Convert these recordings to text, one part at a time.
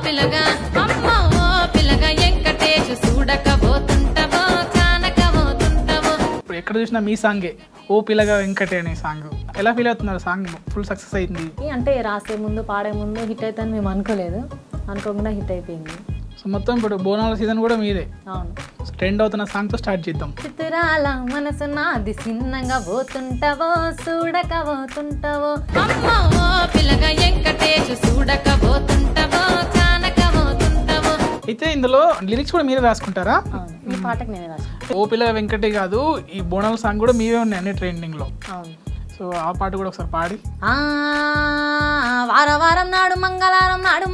పిల్లగా అమ్మో పిల్లగా వెంకటేష్ చూడకపోతుంటావో కానకపోతుంటావో. ఇప్పుడు ఎక్కడ చూసినా మీ సాంగే ఓ పిల్లగా వెంకటే అనే సాంగ్. ఎలా ఫీల్ అవుతున్నారు? సాంగ్ ఫుల్ సక్సెస్ అయింది అంటే రాసే ముందు పాడే ముందు హిట్ అవుతుందని మేము అనుకోలేదు, అనుకోకుండా హిట్ అయిపోయింది. సో మొత్తం ఇప్పుడు బోనాల సీజన్ కూడా మీదే. అవును. ట్రెండ్ అవుతున్న సాంగ్తో స్టార్ట్ చేద్దాం. చిత్రాల మనసు నాది చిన్నగా పోతుంటావో చూడకపోతుంటావో అమ్మో పిల్లగా వెంకటేష్ చూడకపోతుంటావో కానకపోతుంటావో. అయితే ఇందులో లిరిక్స్ కూడా మీరే రాసుకుంటారా? అవును, ఈ పాటకు నేనే రాసాను. ఓ పిల్లగా వెంకటే కాదు, ఈ బోనాల సాంగ్ కూడా మీవే ఉన్నాయి అన్ని ట్రెండింగ్లో. అవును. సో ఆ పాట కూడా ఒకసారి పాడి. వారం నాడు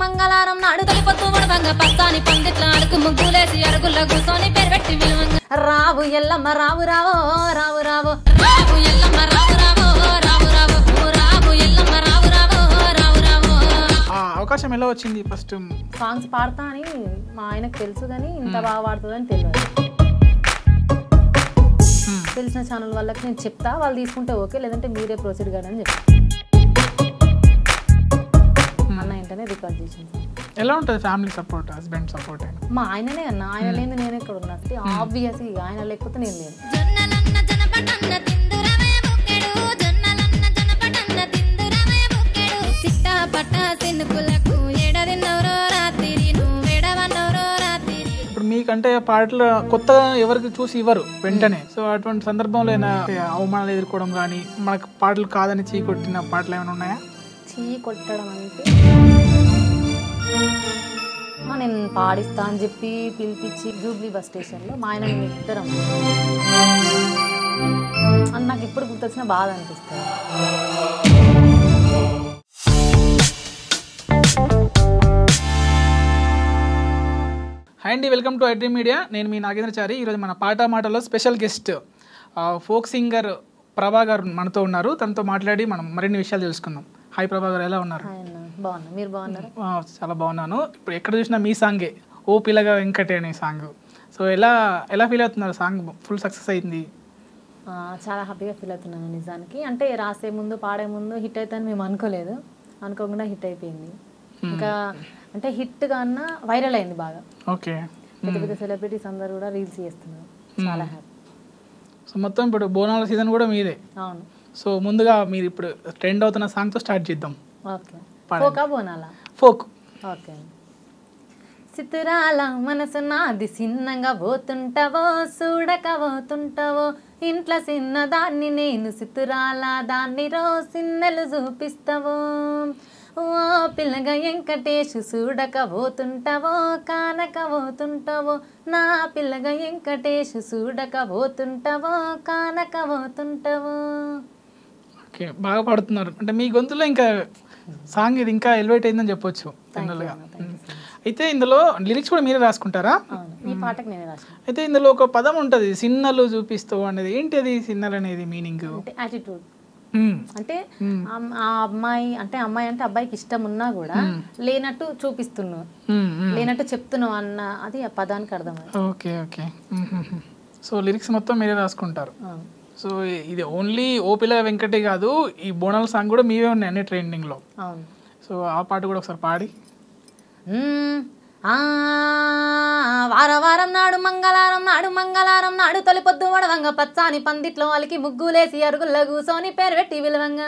మంగళవారం నాడు తొలిపొత్తు వడవంగ పస్తాని పందిట్ల అడుగు ముగ్గులేసి అరుగుల్లో కూర్చొని పేరు పెట్టి విలువంగ రావు ఎల్లమ్మ రావు రావో రావు రావో రావు ఎల్లమ్మ రావు రావో రావు రావో రావు ఎల్లమ్మ రావు రావో రావు రావో. ఆ అవకాశం ఎలా వచ్చింది? ఫస్ట్ సాంగ్స్ పాడతా అని మా ఆయనకు తెలుసు కానీ ఇంత బాగా పాడుతుందని తెలియదు. తెలిసిన ఛానల్ వాళ్ళకి నేను చెప్తా, వాళ్ళు తీసుకుంటే ఓకే, లేదంటే మీరే ప్రొసీడ్ కానీ అని చెప్తా. అన్న ఏంటనే రికార్డ్ చేసింది. ఎలా ఉంటుంది ఫ్యామిలీ సపోర్ట్, హస్బెండ్ సపోర్ట్? మా ఆయననే అన్న, ఆయన లేని నేను ఎక్కడ ఉన్నా ఆబ్వియస్ గా ఆయన లేకపోతే నేను లేను. జొన్నలన్న జనపటన్న తిందురమే బుక్కెడు జొన్నలన్న జనపటన్న తిందురమే బుక్కెడు సిట్టా పట్ట సిన్నుకులకు ఎడదిన్నవరో రాత్రి నువ్వు ఎడవన్నవరో రాత్రి. ఇప్పుడు మీకంటే పాటలు కొత్తగా ఎవరికి చూసి ఇవ్వరు వెంటనే. సో అటువంటి సందర్భంలో ఏమైనా అవమానాలు ఎదుర్కోవడం కానీ, మనకు పాటలు కాదని చీ కొట్టిన పాటలు ఏమైనా ఉన్నాయా? చీ కొట్టడం అంటే నేను పాడిస్తా అని చెప్పి పిలిపించి జూబ్లీ బస్ స్టేషన్లో మా ఆయన మేము ఇద్దరం అని నాకు ఎప్పుడు గుర్తొచ్చినా బాధ అనిపిస్తుంది. హాయ్ అండి, వెల్కమ్ టు ఐడ్రీమ్ మీడియా. నేను మీ నాగేంద్రచారి. ఈరోజు మన పాట మాటలో స్పెషల్ గెస్ట్ ఫోక్ సింగర్ ప్రభా గారు మనతో ఉన్నారు. తనతో మాట్లాడి మనం మరిన్ని విషయాలు తెలుసుకుందాం. హాయ్ ప్రభా గారు, ఎలా ఉన్నారు? బాగున్నా, మీరు బాగున్నారు? చాలా బాగున్నాను. ఇప్పుడు ఎక్కడ చూసినా మీ సాంగే ఓ పిల్లగా వెంకటే అనే సాంగ్. సో ఎలా ఫీల్ అవుతున్నారు? సాంగ్ ఫుల్ సక్సెస్ అయింది. చాలా హ్యాపీగా ఫీల్ అవుతున్నాను నిజానికి. అంటే రాసే ముందు పాడే ముందు హిట్ అవుతుందని మేము అనుకోలేదు, అనుకోకుండా హిట్ అయిపోయింది. ఇంకా అంటే హిట్ కన్నా వైరల్ అయింది బాగా. ఓకే. పెద్ద పెద్ద సెలబ్రిటీస్ అందరు కూడా రీల్స్ చేస్తున్నారు. చాలా హ్యాపీ. సో మొత్తం ఇప్పుడు బోనాల సీజన్ కూడా మీదే. అవును. సో ముందుగా మీరు ఇప్పుడు ట్రెండ్ అవుతున్న సాంగ్తో స్టార్ట్ చేద్దాం. ఓకే. ఫోకా బోనాలా? ఫోక్. ఓకే. చిత్రాల మనసు నాది చిన్నగా పోతుంటావో చూడకపోతుంటావో ఇంట్లో చిన్నదాన్ని నేను చిత్రాల దాన్ని సిన్నెలు చూపిస్తావో ఓ పిల్లగా వెంకటేష్ చూడకపోతుంటావో కానకపోతుంటావో నా పిల్లగా వెంకటేష్ చూడకపోతుంటావో కానకపోతుంటావో. ఓకే, బాగా పాడుతున్నారు. అంటే మీ గొంతులో ఇంకా సాంగ్ ఇది ఇంకా ఎలివేట్ అయిందని చెప్పొచ్చు జనరల్గా. అయితే ఇందులో లిరిక్స్ కూడా మీరే రాసుకుంటారా? ఈ పాటకు నేనే రాసాను. అయితే ఇందులో ఒక పదం ఉంటుంది, సిన్నలు చూపిస్తావు అనేది. ఏంటి అది సిన్నలు అనేది మీనింగ్? అంటే యాటిట్యూడ్. అంటే ఆ అమ్మాయి అంటే అబ్బాయికి ఇష్టం ఉన్నా కూడా లేనట్టు చూపిస్తున్నావు, లేనట్టు చెప్తున్నావు అన్న అది ఆ పదానికి అర్థం. Okay okay. సో లిరిక్స్ మొత్తం మీరే రాసుకుంటారు. సో ఇది ఓన్లీ ఓ పిల్లగా వెంకటే కాదు, ఈ బోనాల సాంగ్ కూడా మీవే ఉన్నాయి అన్ని ట్రెండింగ్లో. అవును. సో ఆ పాట కూడా ఒకసారి పాడి. వారం నాడు మంగళవారం నాడు తొలిపొద్దు వడవంగ పచ్చాని పందిట్లో అలికి ముగ్గులేసి అరుగుల్లో కూసోని పేరు పెట్టి విలువంగ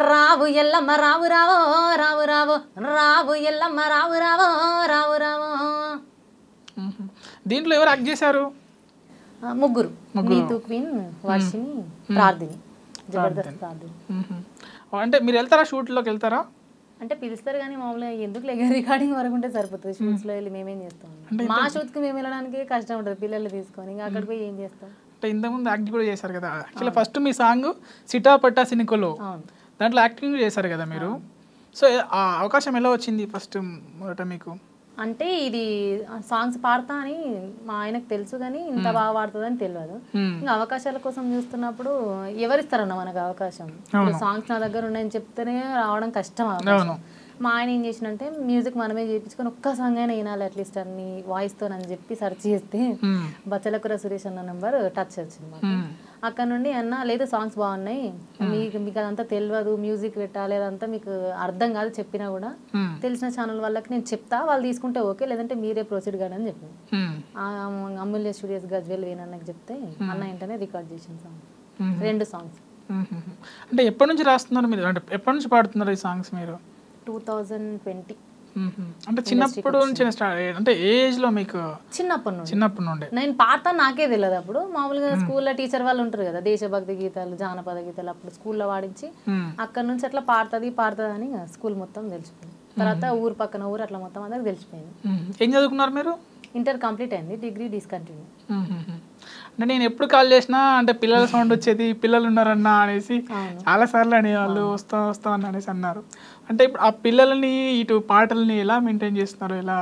రావు ఎల్లమ్మ రావు రావో రావు రావో రావు ఎల్లమ్మ రావు రావో రావు రావో. దీంట్లో ఎవరు యాక్ట్ చేశారు? ముగ్గురు. నీతు, క్వీన్, వర్షిని, ప్రార్థిని. జబర్దస్త్ ప్రార్థిని. అంటే మీరు వెళ్తారా, షూట్లోకి వెళ్తారా? అంటే పిలుస్తారు కానీ మామూలుగా ఎందుకు రికార్డింగ్ వరకు ఉంటే సరిపోతుంది. షూట్స్లో వెళ్ళి మేమేం చేస్తాం? మా షూట్కి మేము వెళ్ళడానికి కష్టం ఉంటుంది పిల్లల్ని తీసుకొని, ఇంకా అక్కడికి పోయి ఏం చేస్తాం? అంటే ఇంతకుముందు యాక్ట్ కూడా చేశారు కదా. యాక్చువల్లీ ఫస్ట్ మీ సాంగ్ సిటా పట్టా సినికోలో, దాంట్లో యాక్టింగ్ చేశారు కదా మీరు. సో ఆ అవకాశం ఎలా వచ్చింది ఫస్ట్ మొదట మీకు? అంటే ఇది సాంగ్స్ పాడతా అని మా ఆయనకు తెలుసు కానీ ఇంత బాగా పాడుతుందని తెలియదు. ఇంకా అవకాశాల కోసం చూస్తున్నప్పుడు ఎవరిస్తారన్న మనకు అవకాశం? సాంగ్స్ నా దగ్గర ఉన్నాయని చెప్తేనే రావడం కష్టం. మా ఆయన ఏం చేసినంటే మ్యూజిక్ మనమే చేయించుకొని ఒక్క సాంగ్ అయినా వినాలి అట్లీస్ట్ అన్ని వాయిస్తో అని చెప్పి సెర్చ్ చేస్తే బచ్చలకుర సురేష్ అన్న నెంబర్ టచ్ వచ్చింది మాకు. అక్కడ నుండి అన్న లేదు సాంగ్స్ బాగున్నాయి, మీకు అదంతా తెలియదు, మ్యూజిక్ పెట్టాలి అదంతా మీకు అర్థం కాదు, చెప్పినా కూడా తెలిసిన ఛానల్ వాళ్ళకి నేను చెప్తా, వాళ్ళు తీసుకుంటే ఓకే, లేదంటే మీరే ప్రొసీడ్ కాదు అని చెప్పాను. అమూల్య స్టూడియోస్ గజ్వేల్ వేణన్నకి చెప్తే అన్న వెంటనే రికార్డ్ చేసిన సాంగ్, 2 సాంగ్స్. అంటే ఎప్పటి నుంచి రాస్తున్నారు మీరు, అంటే ఎప్పటి నుంచి పాడుతున్నారు ఈ సాంగ్స్ మీరు? 2020. అంటే చిన్నప్పుడు నుంచి అంటే ఏ ఏజ్ లో మీకు? చిన్నప్పటి నుండి నేను పాడతా, నాకే తెలియదు. అప్పుడు మామూలుగా స్కూల్లో టీచర్ వాళ్ళు ఉంటారు కదా, దేశభక్తి గీతాలు, జానపద గీతాలు అప్పుడు స్కూల్లో వాడించి అక్కడ నుంచి అట్లా పాడుతుంది అని స్కూల్ మొత్తం తెలిసిపోయింది. తర్వాత ఊరు పక్కన ఊరు అట్లా మొత్తం అందరికి తెలిసిపోయింది. ఏం చదువుకున్నారు మీరు? ఇంటర్ కంప్లీట్ అయింది, డిగ్రీ డిస్కంటిన్యూ. అంటే నేను ఎప్పుడు కాల్ చేసినా అంటే పిల్లల సౌండ్ వచ్చేది, పిల్లలు ఉన్నారన్నా అనేసి చాలా సార్లు అనేవాళ్ళు, వస్తాం అని అనేసి అన్నారు. అంటే ఇప్పుడు ఆ పిల్లల్ని ఇటు పాటల్ని ఎలా మెయింటైన్ చేస్తున్నారు? ఎలా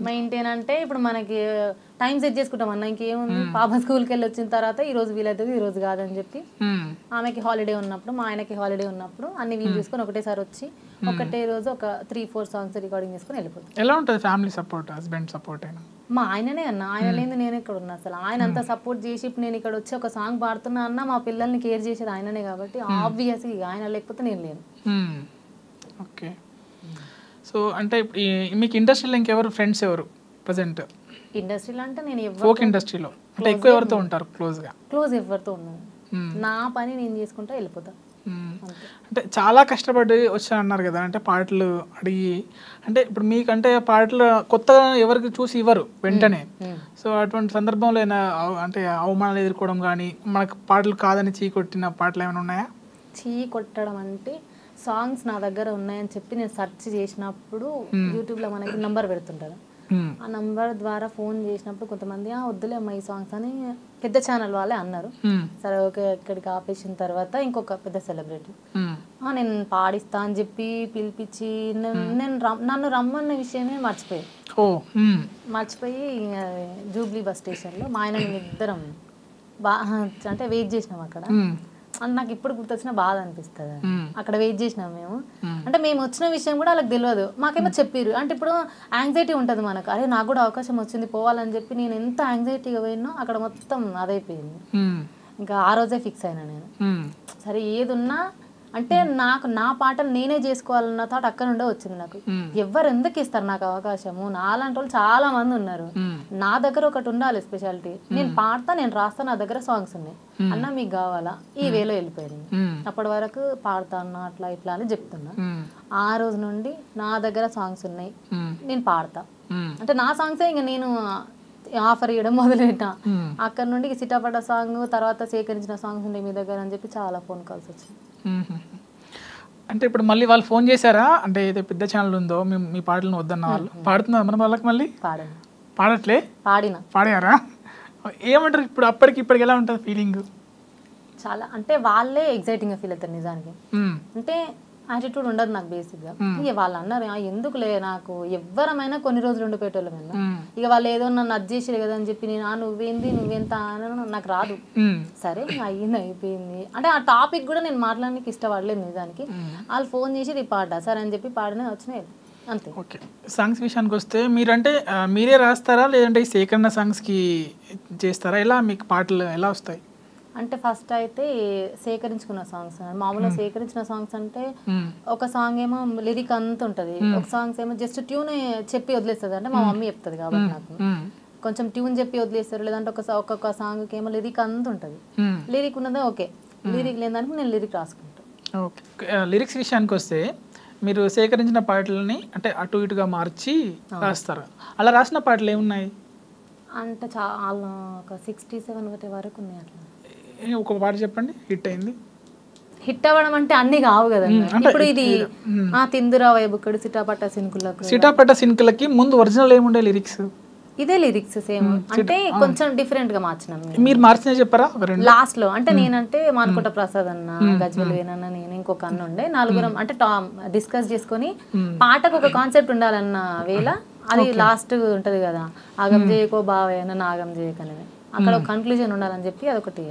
మెయింటైన్ అంటే ఇప్పుడు మనకి టైం సెట్ చేసుకుంటాం అన్న, ఇంకేముంది, పాప స్కూల్కి వెళ్ళి వచ్చిన తర్వాత ఈ రోజు వీలవుతుంది, ఈ రోజు కాదని చెప్పి ఆమెకి హాలిడే ఉన్నప్పుడు, మా ఆయనకి హాలిడే ఉన్నప్పుడు అన్ని వీలు చేసుకొని ఒకటేసారి వచ్చి ఒకటే రోజు ఒక 3-4 సాంగ్స్ రికార్డింగ్ చేసుకొని వెళ్ళిపోతాం. ఎలా ఉంటుంది ఫ్యామిలీ సపోర్ట్, హస్బెండ్ సపోర్ట్ అయినా? మా ఆయననే అన్న, ఆయన లేదు నేను ఇక్కడ ఉన్నా. అసలు ఆయన అంతా సపోర్ట్ చేసి ఇప్పుడు నేను ఇక్కడ వచ్చి ఒక సాంగ్ పాడుతున్నా అన్న, మా పిల్లల్ని కేర్ చేసేది ఆయననే కాబట్టి ఆబ్వియస్గా ఆయన లేకపోతే నేను లేను. ఓకే. సో అంటే మీకు ఇండస్ట్రీలో ఇంకెవరు ఫ్రెండ్స్ ఎవరు ప్రజెంట్? ఇండస్ట్రీలో అంటే నేను ఫోక్ ఇండస్ట్రీలో అంటే ఎక్కువ ఎవరితో ఉంటారు క్లోజ్? ఎవరితో ఉన్నాను, నా పని నేను చేసుకుంటా వెళ్ళిపోతా. అంటే చాలా కష్టపడి వచ్చా అన్నారు కదా, అంటే పాటలు అడిగి, అంటే ఇప్పుడు మీకంటే పాటలు కొత్తగా ఎవరికి చూసి ఇవ్వరు వెంటనే. సో అటువంటి సందర్భంలో ఏమైనా అంటే అవమానాలు ఎదుర్కోవడం కానీ, మనకు పాటలు కాదని చీ కొట్టిన పాటలు ఏమైనా ఉన్నాయా? చీ కొట్టడం అంటే సాంగ్స్ నా దగ్గర ఉన్నాయని చెప్పి నేను సెర్చ్ చేసినప్పుడు యూట్యూబ్లో మనకి నంబర్ పెడుతుంటారు, ఆ నంబర్ ద్వారా ఫోన్ చేసినప్పుడు కొంతమంది వద్దులే అమ్మ ఈ సాంగ్స్ అని పెద్ద ఛానల్ వాళ్ళే అన్నారు. సరే ఓకే, ఇక్కడికి ఆపేసిన తర్వాత ఇంకొక పెద్ద సెలబ్రిటీ నేను పాడిస్తా అని చెప్పి పిలిపించి నన్ను రమ్మన్న విషయమే మర్చిపోయి జూబ్లీ బస్ స్టేషన్లో మా ఆయన మేము ఇద్దరం అంటే వెయిట్ చేసినాం అక్కడ. అంటే నాకు ఇప్పుడు గుర్తొచ్చిన బాధ అనిపిస్తుంది. అక్కడ వెయిట్ చేసినాం మేము, అంటే మేము వచ్చిన విషయం కూడా వాళ్ళకి తెలియదు, మాకేమో చెప్పారు. అంటే ఇప్పుడు యాంగ్జైటీ ఉంటుంది మనకు, అరే నాకు కూడా అవకాశం వచ్చింది పోవాలని చెప్పి నేను ఎంత యాంగ్జైటీగా పోయినా అక్కడ మొత్తం అదైపోయింది. ఇంకా ఆ రోజే ఫిక్స్ అయినా నేను, సరే ఏది ఉన్నా అంటే నాకు నా పాటలు నేనే చేసుకోవాలన్న థాట్ అక్కడ నుండే వచ్చింది నాకు. ఎవరు ఎందుకు ఇస్తారు నాకు అవకాశము? నాలాంటి వాళ్ళు చాలా మంది ఉన్నారు, నా దగ్గర ఒకటి ఉండాలి స్పెషాలిటీ. నేను పాడతా, నేను రాస్తా, నా దగ్గర సాంగ్స్ ఉన్నాయి అన్న, మీకు కావాలా? ఈ వేలో వెళ్ళిపోయింది. అప్పటి వరకు పాడతా అన్న అట్లా ఇట్లా అని చెప్తున్నా. ఆ రోజు నుండి నా దగ్గర సాంగ్స్ ఉన్నాయి, నేను పాడతా. అంటే నా సాంగ్సే ఇంకా నేను ఆఫర్ ఇవ్వడం మొదలెట్టా. అక్కడ నుండి సిటాపడ్డ సాంగ్, తర్వాత సేకరించిన సాంగ్స్ ఉండే మీ దగ్గర అని చెప్పి చాలా ఫోన్ కాల్స్ వచ్చాయి. అంటే ఇప్పుడు మళ్ళీ వాళ్ళు ఫోన్ చేశారా? అంటే ఏదో పెద్ద ఛానల్ ఉందో మీ పాటలను వద్దన్న వాళ్ళు పాడుతున్నారు మన వాళ్ళకి మళ్ళీ? పాడట్లే? పాడారా? ఏమంటారు ఇప్పుడు? అప్పటికి ఇప్పటికి ఎలా ఉంటుంది ఫీలింగ్? చాలా అంటే వాళ్ళే ఎగ్జైటింగ్ గా ఫీల్ అవుతారు నిజానికి. అంటే యాటిట్యూడ్ ఉండదు నాకు బేసిక్గా. ఇక వాళ్ళు అన్నారు ఎందుకులే, నాకు ఎవరమైనా కొన్ని రోజులు ఉండిపోయేటోళ్ళం కదా, ఇక వాళ్ళు ఏదో నన్ను అడ్జస్ట్ కదా అని చెప్పి నేను నువ్వెంత నాకు రాదు. సరే అయిపోయింది అంటే ఆ టాపిక్ కూడా నేను మాట్లాడడానికి ఇష్టపడలేదు నిజానికి. వాళ్ళు ఫోన్ చేసి ఇది పాడా సరే అని చెప్పి పాడిన వచ్చినాయి అంతే. ఓకే, సాంగ్స్ విషయానికి వస్తే మీరంటే మీరే రాస్తారా లేదంటే ఈ సేకరణ సాంగ్స్కి చేస్తారా? ఎలా మీకు పాటలు ఎలా వస్తాయి? అంటే ఫస్ట్ అయితే సేకరించుకున్న సాంగ్స్, మామూలుగా సేకరించిన సాంగ్స్ అంటే ఒక సాంగ్ ఏమో లిరిక్ అంత ఉంటుంది, ఒక సాంగ్స్ ఏమో జస్ట్ ట్యూన్ చెప్పి వదిలేస్తుంది. అంటే మా మమ్మీ చెప్తుంది కాబట్టి నాకు కొంచెం ట్యూన్ చెప్పి వదిలేస్తారు. లేదంటే ఒక్కొక్క సాంగ్కి ఏమో లిరిక్ అంత ఉంటుంది. లిరిక్ ఉన్నదే ఓకే, లిరిక్ లేదానికి నేను లిరిక్ రాసుకుంటాను. ఓకే, లిరిక్స్ విషయానికి వస్తే మీరు సేకరించిన పాటలని అంటే అటు ఇటుగా మార్చి రాస్తారు. అలా రాసిన పాటలు ఏమున్నాయి? అంటే చాలా ఒక 67 వరకు ఉన్నాయి. అట్లా ఒక పాట చెప్పండి హిట్ అయింది. హిట్ అవ్వడం అంటే అన్ని కావు కదా. ఇప్పుడు ఇది తిందురా వైబుక్కడు సిటాపట్ట సినుకులకి ముందు ఒరిజినల్ ఏముండే లిరిక్స్? ఇదే లిరిక్స్ సేమ్, అంటే కొంచెం డిఫరెంట్ గా మార్చినాం. మీరు మార్చిన చెప్పారా లాస్ట్ లో? అంటే నేనంటే మానుకుంట ప్రసాద్ అన్న, గజ్వల్ వేనన్న, నేను ఇంకొక అన్న ఉండే, నలుగురం అంటే డిస్కస్ చేసుకుని పాటకు ఒక కాన్సెప్ట్ ఉండాలన్న వేళ అది లాస్ట్ ఉంటది కదా, ఆగం చేయకో బావయ్య నాగం చేయక అనేది, అక్కడ ఒక కన్క్లూజన్ ఉండాలని చెప్పి అదొకటి.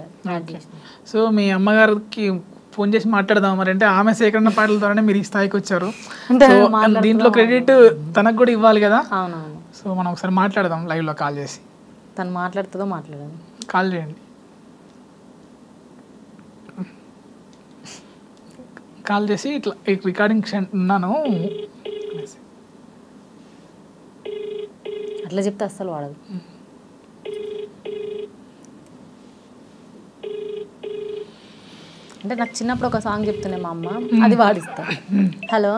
సో మీ అమ్మగారికి ఫోన్ చేసి మాట్లాడదాం మరి, అంటే ఆమె సేకరణ పాటల ద్వారానే మీరు ఈ స్థాయికి వచ్చారు. దీంట్లో క్రెడిట్ తనకు కూడా ఇవ్వాలి కదా. అవునవును. సో మనం ఒకసారి మాట్లాడదాం లైవ్లో కాల్ చేసి. తను మాట్లాడుతుందో మాట్లాడదు, కాల్ చేయండి. కాల్ చేసి ఇట్లా రికార్డింగ్ ఉన్నాను అట్లా చెప్తే అస్సలు వాడదు. అంటే నాకు చిన్నప్పుడు ఒక సాంగ్ చెప్తుండే మా అమ్మ, అది వాడిస్తా. హలో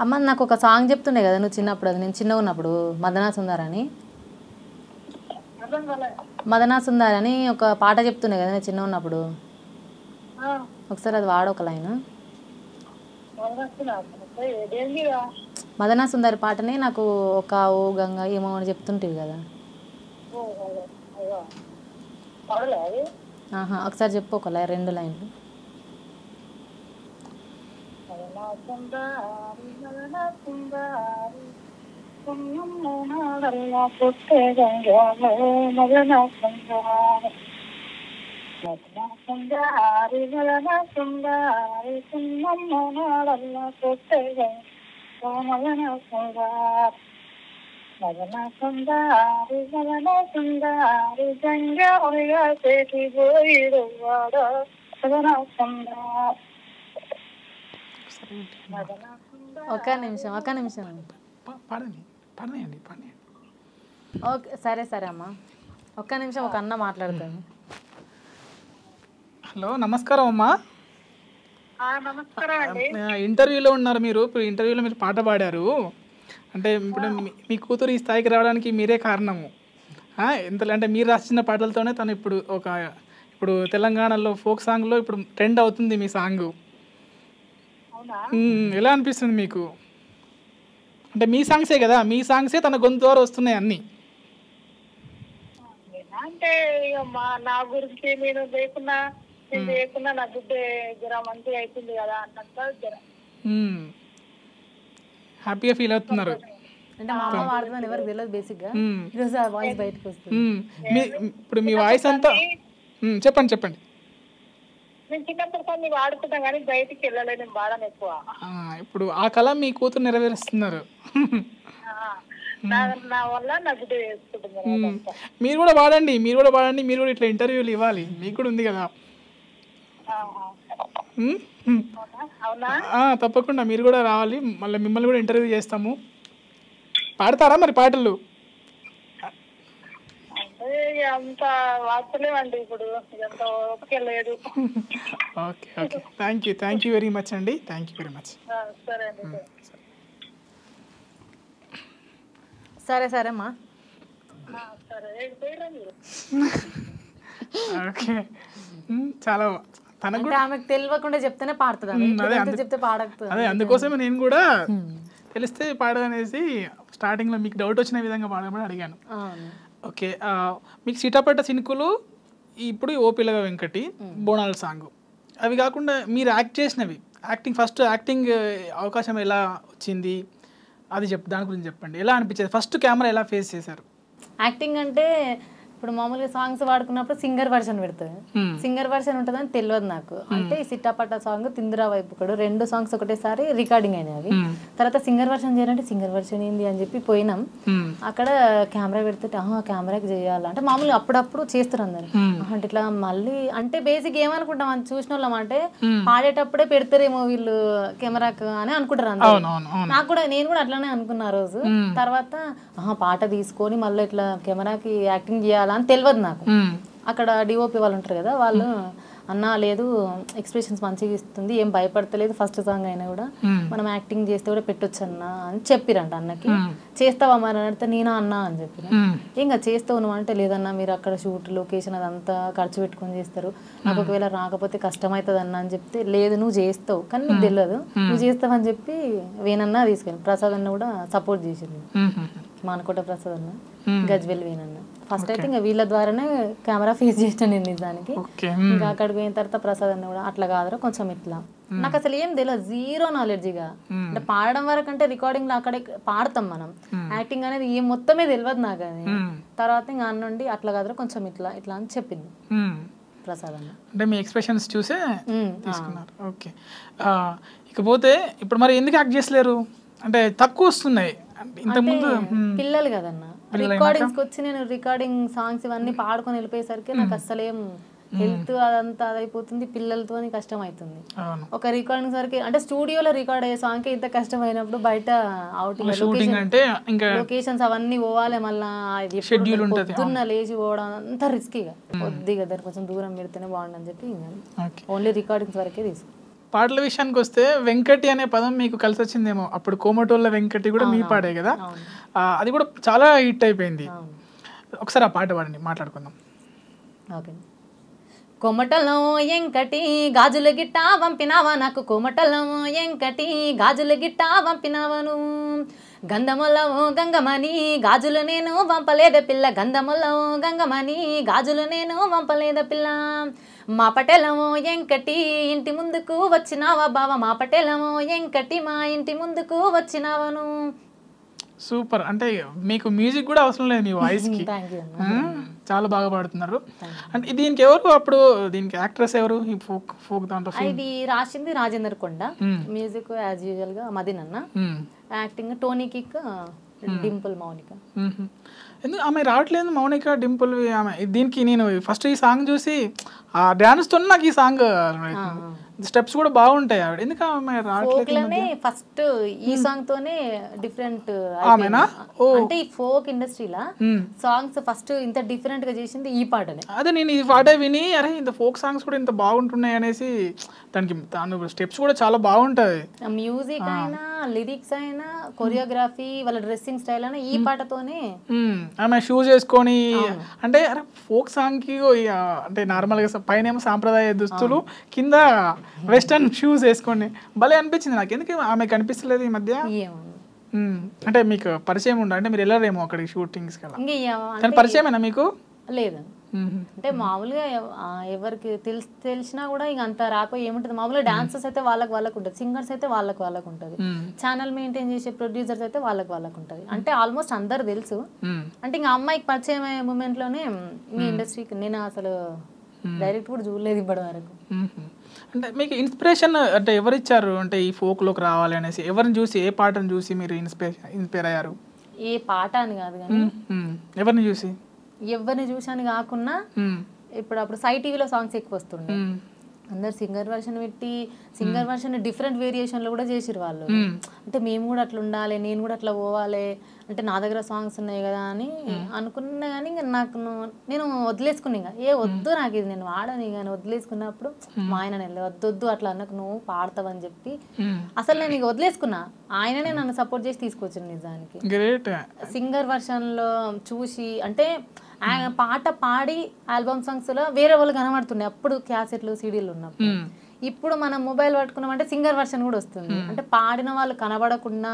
అమ్మ, నాకు ఒక సాంగ్ చెప్తుండే కదా నువ్వు చిన్నప్పుడు, అది నేను చిన్నగా ఉన్నప్పుడు, మదనా సుందరని ఒక పాట చెప్తుండే కదా నేను చిన్నగా ఉన్నప్పుడు, ఒకసారి అది వాడు ఒక లైన్. మదనా సుందరి పాటనే నాకు ఒక ఓ గంగ ఏమో అని చెప్తుంటివి కదా. ఒకసారి చెప్పు ఒక 2 లైన్లు. ఒక నిమిషం పాడండి. ఓకే, సరే అమ్మా, ఒక్క నిమిషం, ఒక అన్న మాట్లాడతాను. హలో, నమస్కారం అమ్మా. ఇంటర్వ్యూలో ఉన్నారు మీరు. ఇప్పుడు ఇంటర్వ్యూలో మీరు పాట పాడారు అంటే ఇప్పుడు మీ కూతురు ఈ స్థాయికి రావడానికి మీరే కారణము. ఎంత అంటే మీరు రాసిన పాటలతోనే తను ఇప్పుడు తెలంగాణలో ఫోక్ సాంగ్లో ఇప్పుడు ట్రెండ్ అవుతుంది మీ సాంగ్. ఎలా అనిపిస్తుంది మీకు? అంటే మీ సాంగ్సే కదా, మీ సాంగ్సే తన గొంతు ద్వారా వస్తున్నాయి అన్నీ. అంటే నా గురించి నేను లేకున్నా నా బిడ్డ జర మంచిగా అవుతుంది కదా అన్నట్టు హ్యాపీగా ఫీల్ అవుతున్నారు. అంటే మా అమ్మ వాడుతుందని ఎవరికి తెలియదు బేసిక్గా, ఈరోజు ఆ వాయిస్ బయటకు వస్తుంది. ఇప్పుడు మీ వాయిస్ అంతా చెప్పండి. నేను చిన్నప్పుడు కొన్ని వాడుకుంటాం కానీ బయటికి వెళ్ళలేదు, వాడను ఎక్కువ. ఇప్పుడు ఆ కళ మీ కూతురు నెరవేరుస్తున్నారు. నా వల్ల నా బిడ్డ చేసుకుంటున్నారు. మీరు కూడా వాడండి, మీరు కూడా ఇట్లా ఇంటర్వ్యూలు ఇవ్వాలి, మీకు కూడా ఉంది కదా. తప్పకుండా మీరు కూడా రావాలి, మళ్ళీ మిమ్మల్ని కూడా ఇంటర్వ్యూ చేస్తాము. పాడతారా మరి పాటలు? అంత వాస్తలేమండి, ఇప్పుడు ఓకే లేదు. Okay, thank you very much అండి. Thank you very much. సరే అండి. సరే అమ్మా. ఓకే, చాలా తనకు ఆమెకు తెలియకుండా చెప్తేనే పాడుతుంది, చెప్తే పాడకపోతుంది. అదే అందుకోసమే నేను కూడా తెలిస్తే పాడదనేసి స్టార్టింగ్లో మీకు డౌట్ వచ్చిన విధంగా పాడమని అడిగాను. ఓకే, మీకు సిటాపట్ట సినుకులు, ఇప్పుడు ఓ పిల్లగా వెంకటి, బోనాల సాంగ్, అవి కాకుండా మీరు యాక్ట్ చేసినవి, ఫస్ట్ యాక్టింగ్ అవకాశం ఎలా వచ్చింది అది దాని గురించి చెప్పండి. ఎలా అనిపించేది? ఫస్ట్ కెమెరా ఎలా ఫేస్ చేశారు? యాక్టింగ్ అంటే ఇప్పుడు మామూలుగా సాంగ్స్ వాడుకున్నప్పుడు సింగర్ వర్షన్ పెడుతుంది, సింగర్ వర్షన్ ఉంటుందని తెలియదు నాకు. అంటే ఈ సిట్టాపట్ట సాంగ్, తిందిరా వైపుకడు, 2 సాంగ్స్ ఒకటేసారి రికార్డింగ్ అయినాయి. అవి తర్వాత సింగర్ వర్షన్ చేయాలంటే సింగర్ వర్షన్ ఏంది అని చెప్పి పోయినాం. అక్కడ కెమెరా పెడితే కెమెరాకి చేయాలి అంటే మామూలుగా అప్పుడప్పుడు చేస్తారు అందరు. అంటే ఇట్లా మళ్ళీ అంటే బేసిక్ ఏమనుకుంటాం అని చూసిన వాళ్ళం, అంటే పాడేటప్పుడే పెడతారేమో వీళ్ళు కెమెరాకు అని అనుకుంటారు అందరు. నేను కూడా అట్లానే అనుకున్నా రోజు. తర్వాత పాట తీసుకొని మళ్ళీ ఇట్లా కెమెరాకి యాక్టింగ్ చేయాలి అని తెలియదు నాకు. అక్కడ డిఓపి వాళ్ళు ఉంటారు కదా, వాళ్ళు అన్నా లేదు ఎక్స్ప్రెషన్స్ మంచిగా ఇస్తుంది, ఏం భయపడతలేదు, ఫస్ట్ సాంగ్ అయినా కూడా మనం యాక్టింగ్ చేస్తే కూడా పెట్టొచ్చు అన్నా అని చెప్పిరంట. అన్నకి చేస్తావా మరి అని అడిగితే నేనా అన్నా అని చెప్పిన. ఇంకా చేస్తావు నువ్వు అంటే, లేదన్నా మీరు అక్కడ షూట్ లొకేషన్ అదంతా ఖర్చు పెట్టుకొని చేస్తారు, నాకు ఒకవేళ రాకపోతే కష్టమవుతుంది అన్న అని చెప్తే, లేదు నువ్వు చేస్తావు కానీ నీకు తెలియదు, నువ్వు చేస్తావు అని చెప్పి వేనన్నా తీసుకెళ్ళి. ప్రసాద్ అన్న కూడా సపోర్ట్ చేసింది, మానకోట ప్రసాద్ అన్న, గజ్వెల్ వేనన్న. ఫస్ట్ అయితే ఇంకా వీళ్ళ ద్వారానే కెమెరా ఫేస్ చేసాను నేను నిజానికి. ఇంకా అక్కడికి పోయిన తర్వాత ప్రసాద్ అన్న కూడా అట్లా కాదురా కొంచెం ఇట్లా, నాకు అసలు ఏం తెలియదు, జీరో నాలెడ్జిగా. అంటే పాడడం వరకు అంటే రికార్డింగ్ లో అక్కడే పాడతాం మనం, యాక్టింగ్ అనేది ఏం మొత్తమే తెలియదు నాకు. అది తర్వాత ఇంకా అన్నుండి అట్లా కాదురా కొంచెం ఇట్లా ఇట్లా అని చెప్పింది ప్రసాద్ అన్న. అంటే మీ ఎక్స్ప్రెషన్స్ చూసే తీసుకున్నారు. ఓకే, ఇకపోతే ఇప్పుడు మరి ఎందుకు యాక్ట్ చేసలేరు? అంటే తక్కువ వస్తున్నాయి ఇంతకుముందు. పిల్లలు కదన్నా, రికార్డింగ్స్కి వచ్చి నేను రికార్డింగ్ సాంగ్స్ ఇవన్నీ పాడుకొని వెళ్ళిపోయేసరికి నాకు అసలు ఏం హెల్త్ అదంతా అదైపోతుంది, పిల్లలతో కష్టం అవుతుంది. అవును. ఒక రికార్డింగ్ సరికి అంటే స్టూడియోలో రికార్డ్ అయ్యే సాంగ్ ఇంత కష్టమైనప్పుడు బయట షూటింగ్ అంటే ఇంకా లొకేషన్స్ అవన్నీ పోవాలి, మళ్ళీ షెడ్యూల్ ఉంటుంది, పొద్దున్న లేచి పోవడం అంతా రిస్కీగా, కొద్దిగా దాన్ని కొంచెం దూరం పెడితేనే బాగుండని చెప్పి ఓన్లీ రికార్డింగ్స్ వరకే తీసుకు. పాటల విషయానికి వస్తే వెంకటి అనే పదం మీకు కలిసి వచ్చిందేమో. అప్పుడు కోమటోళ్ళ వెంకటి కూడా మీ పాడే కదా, అది కూడా చాలా హిట్ అయిపోయింది. ఒకసారి ఆ పాట పాడండి, మాట్లాడుకుందాం. ఓకే. కొమటలో ఎంకటి గాజుల గిట్ట వంపినావా నాకు, కొమటలో ఎంకటి గాజుల గిట్ట వంపినావను, గంధములో గంగమని గాజులు నేను వంపలేద పిల్ల, గంధములో గంగమని గాజులు నేను వంపలేద పిల్ల, మా పటేలమో ఎంకటి ఇంటి ముందుకు వచ్చినావా బావ, మా పటేలమో ఎంకటి మా ఇంటి ముందుకు వచ్చినావను. సూపర్. అంటే మీకు మ్యూజిక్ కూడా అవసరం లేదు మీ వాయిస్కి, చాలా బాగా పాడుతున్నారు. అంటే దీనికి ఎవరు అప్పుడు దీనికి యాక్ట్రెస్ ఎవరు ఈ ఫోక్ దాంట్లో? ఇది రాసింది రాజేందర్ కొండ, మ్యూజిక్ యాజ్ యూజువల్ గా మదినన్న, యాక్టింగ్ టోనీ కిక్, డింపుల్ మౌనిక. ఎందుకు ఆమె రావట్లేదు మౌనిక డింపుల్ ఆమె? దీనికి నేను ఫస్ట్ ఈ సాంగ్ చూసి ఆ డాన్స్తో నాకు ఈ సాంగ్ స్టెప్స్ కూడా బాగుంటాయి. ఆవిడ ఎందుకు ఆమె రావట్లేదు? ఫస్ట్ ఈ సాంగ్ తోనే డిఫరెంట్ అంటే ఈ ఫోక్ ఇండస్ట్రీలా సాంగ్స్ ఫస్ట్ ఇంత డిఫరెంట్ గా చేసింది ఈ పాటనే. అదే నేను ఈ పాట విని అరే ఇంత ఫోక్ సాంగ్స్ కూడా ఇంత బాగుంటున్నాయి అనేసి, దానికి దాని స్టెప్స్ కూడా చాలా బాగుంటాయి. మ్యూజిక్ అయినా లిరిక్స్ అయినా కొరియోగ్రఫీ వాళ్ళ డ్రెస్సింగ్ స్టైల్ అయినా ఈ పాటతోనే. ఆమె షూస్ వేసుకొని అంటే అరే ఫోక్ సాంగ్ కి అంటే నార్మల్ గా పైన ఏమో సాంప్రదాయ దుస్తులు, కింద వెస్టర్న్ షూస్ వేసుకోండి, భలే అనిపించింది నాకు. ఎందుకు ఆమె కనిపిస్తలేదు ఈ మధ్య? అంటే మీకు పరిచయం ఉండ అంటే మీరు వెళ్ళరేమో అక్కడికి షూటింగ్స్ కదా, కానీ పరిచయమేనా మీకు? లేదు, అంటే మామూలుగా ఎవరికి తెలిసినా కూడా ఇంక అంత రాకపోయి ఏముంటుంది, మామూలుగా డాన్సర్స్ అయితే వాళ్ళకి ఉంటుంది, సింగర్స్ అయితే వాళ్ళకి ఉంటుంది, ఛానల్ మెయింటైన్ చేసే ప్రొడ్యూసర్స్ అయితే వాళ్ళకి ఉంటుంది. అంటే ఆల్మోస్ట్ అందరు తెలుసు. అంటే ఇంకా అమ్మాయికి పరిచయం అయ్యే మూమెంట్ లోనే ఈ ఇండస్ట్రీకి నేను అసలు డైరెక్ట్ కూడా చూడలేదు ఇప్పటి వరకు. అంటే మీకు ఇన్స్పిరేషన్ అంటే ఎవరు ఇచ్చారు అంటే ఈ ఫోక్లోకి రావాలి అనేసి? ఎవరిని చూసి, ఏ పాటను చూసి మీరు ఇన్స్పైర్ అయ్యారు? ఏ పాట అని కాదు కానీ ఎవరిని చూసి? ఎవరిని చూసాను కాకుండా ఇప్పుడు అప్పుడు సై టీవీలో సాంగ్స్ ఎక్కువ వస్తుండే, అందరు సింగర్ వర్షన్ పెట్టి సింగర్ వర్షన్ డిఫరెంట్ వేరియేషన్లో కూడా చేసిరు వాళ్ళు. అంటే మేము కూడా అట్లా ఉండాలి, నేను కూడా అట్లా పోవాలి, అంటే నా దగ్గర సాంగ్స్ ఉన్నాయి కదా అని అనుకున్నా. కానీ ఇంకా నాకు నేను వదిలేసుకున్నా, ఇంకా వద్దు నాకు ఇది నేను వాడని కానీ వదిలేసుకున్నప్పుడు మా ఆయన వద్దొద్దు అట్లా అన్నకు నువ్వు పాడతావని చెప్పి అసలు నేను ఇక వదిలేసుకున్నా. ఆయననే నన్ను సపోర్ట్ చేసి తీసుకొచ్చింది నిజానికి. సింగర్ వర్షన్లో చూసి అంటే పాట పాడి ఆల్బమ్ సాంగ్స్ లో వేరే వాళ్ళు కనబడుతుండే అప్పుడు క్యాసెట్లు సీడీలు ఉన్నప్పుడు. ఇప్పుడు మనం మొబైల్ పట్టుకున్నామంటే సింగర్ వర్షన్ కూడా వస్తుంది, అంటే పాడిన వాళ్ళు కనబడకుండా